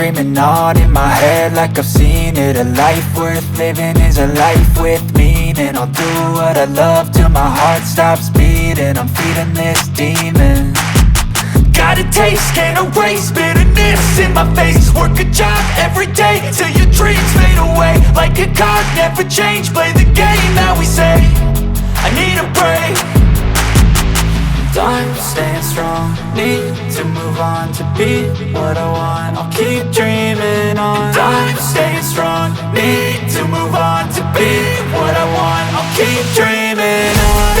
dreaming on in my head like I've seen it. A life worth living is a life with meaning. I'll do what I love till my heart stops beating. I'm feeding this demon. Got a taste, can't erase bitterness in my face. Work a job every day till your dreams fade away. Like a card, never change, play the game that we say. I need a break. I'm staying strong, need to move on to be what I want. I'll keep dreaming on. I'm staying strong, need to move on to be what I want. I'll keep dreaming on.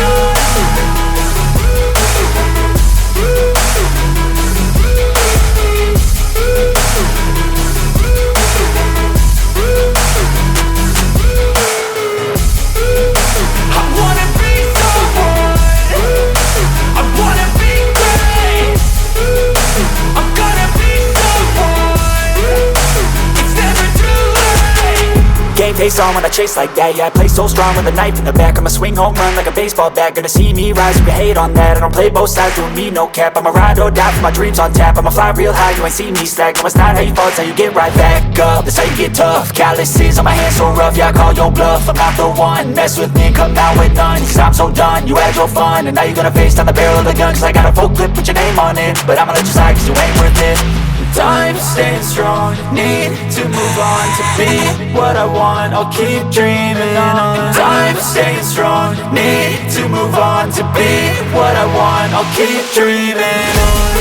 Face on when I chase like that. Yeah, I play so strong with a knife in the back. I'ma swing home run like a baseball bat. Gonna see me rise, you can hate on that. I don't play both sides, doing me no cap. I'ma ride or die for my dreams on tap. I'ma fly real high, you ain't see me slack. No, it's not how you fall, it's how you get right back up. That's how you get tough. Calluses on my hands so rough, yeah, I call your bluff. I'm not the one, mess with me and come out with none. Cause I'm so done, you had your fun. And now you're gonna face down the barrel of the gun. Cause I got a full clip, put your name on it. But I'ma let you slide cause you ain't worth it. I'm staying strong, need to move on to be what I want. I'll keep dreaming on. I'm staying strong, need to move on to be what I want. I'll keep dreaming on.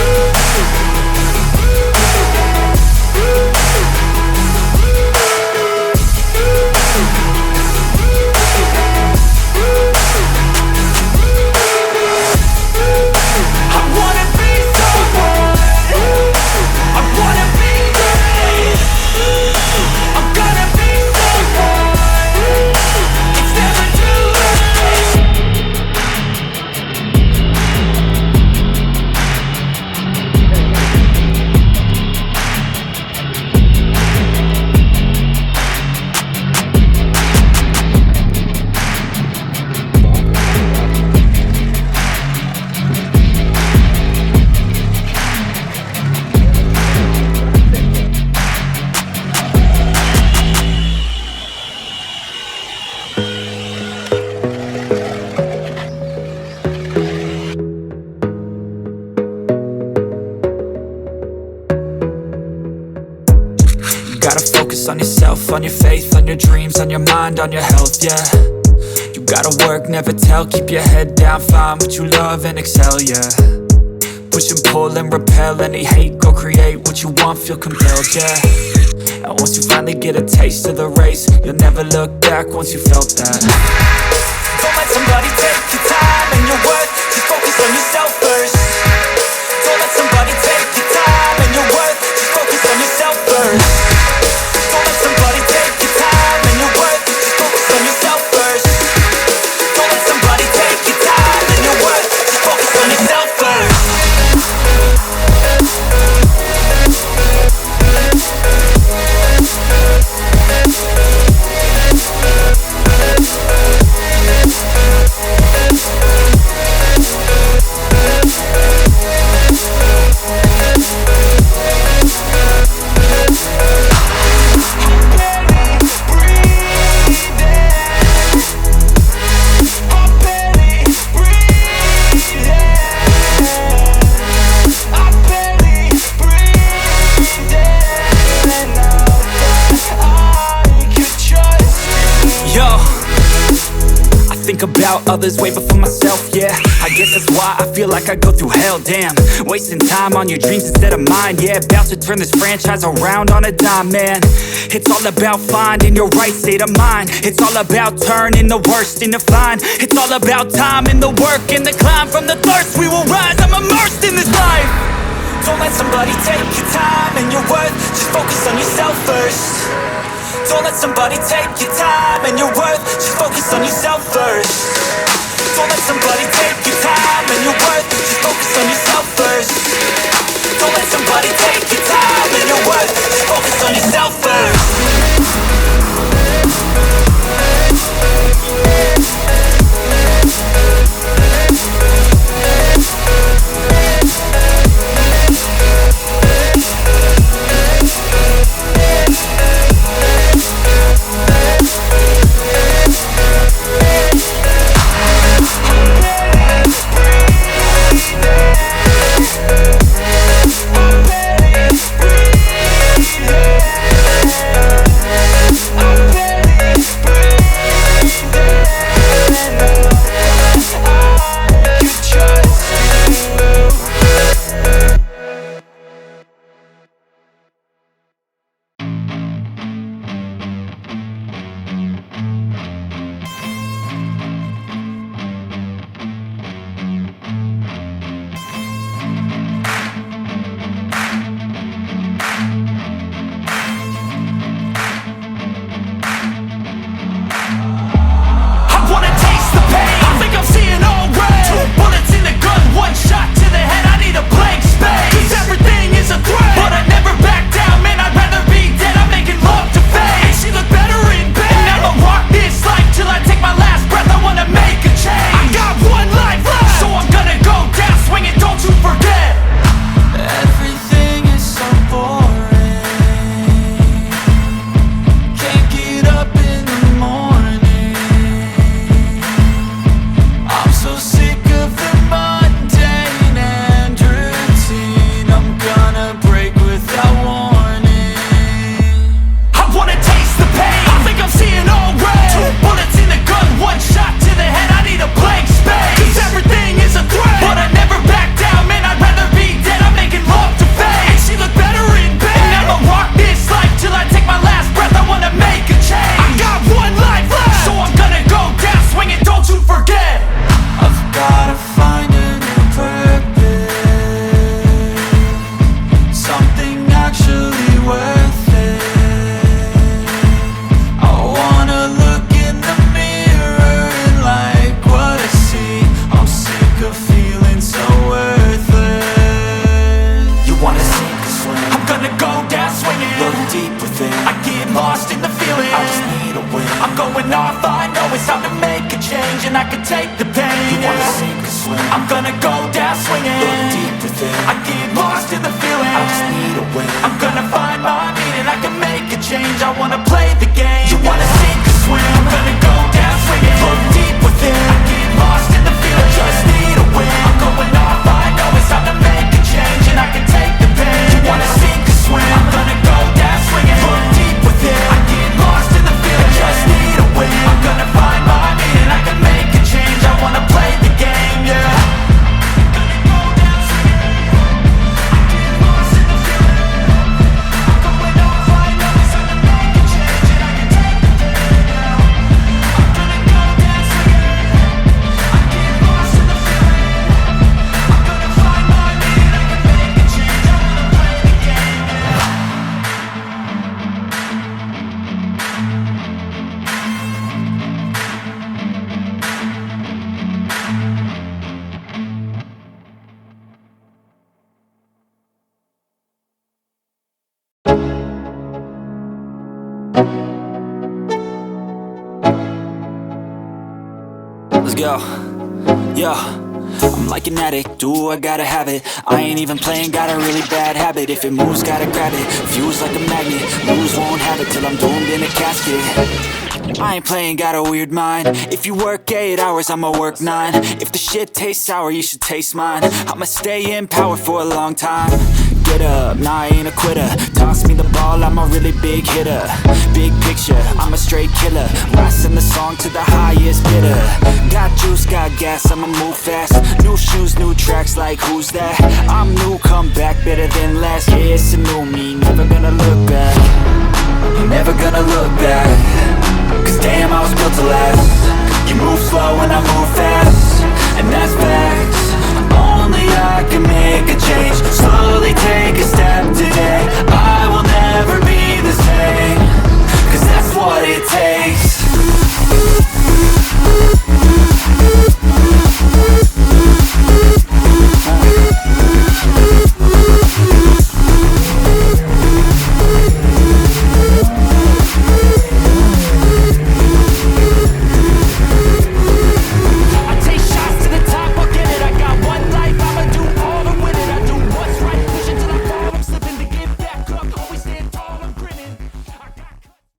On yourself, on your faith, on your dreams, on your mind, on your health, yeah. You gotta work, never tell, keep your head down, find what you love and excel, yeah. Push and pull and repel any hate, go create what you want, feel compelled, yeah. And once you finally get a taste of the race, you'll never look back once you felt that. Don't let somebody take your time and your worth, just focus on yourself first. Don't let somebody take your time and your worth, just focus on yourself first. About others way before myself, yeah. I guess that's why I feel like I go through hell, damn. Wasting time on your dreams instead of mine, yeah. About to turn this franchise around on a dime, man. It's all about finding your right state of mind. It's all about turning the worst into fine. It's all about time and the work and the climb. From the thirst we will rise, I'm immersed in this life. Don't let somebody take your time and your worth, just focus on yourself first. Don't let somebody take your time and your worth, just focus on yourself first. Don't let somebody take your time and your worth, just focus on yourself first. Don't let somebody take your time and your worth, just focus on yourself first. the pain. You wanna sink or swim, I'm gonna go down swinging. Look deep within, I get lost in the feeling. I just need a win, I'm gonna find my meaning. I can make a change, I wanna play the game. You wanna sink or swim, I'm gonna go down swinging. Look deep within, I get lost in the feeling. I just need a win, I'm going off, I know it's time to make a change. And I can take the pain. You wanna sink or swim, I'm gonna go down swinging. Look deep within, I get lost in the feeling. I just need a win, I'm gonna find my meaning. I can make a change, I wanna play the game, yeah. Let's go, yeah. I'm like an addict, do I gotta have it. I ain't even playing, got a really bad habit. If it moves, gotta grab it, fuse like a magnet. Lose, won't have it till I'm doomed in a casket. I ain't playing, got a weird mind. If you work 8 hours, I'ma work 9. If the shit tastes sour, you should taste mine. I'ma stay in power for a long time. Get up, nah, I ain't a quitter. Toss me the ball, I'm a really big hitter. Big picture, I'm a straight killer. Rising the song to the highest bidder. Got juice, got gas, I'ma move fast. New shoes, new tracks, like who's that? I'm new, come back, better than last. Yeah, it's a new me, never gonna look back. Never gonna look back. Cause damn, I was built to last. You move slow and I move fast.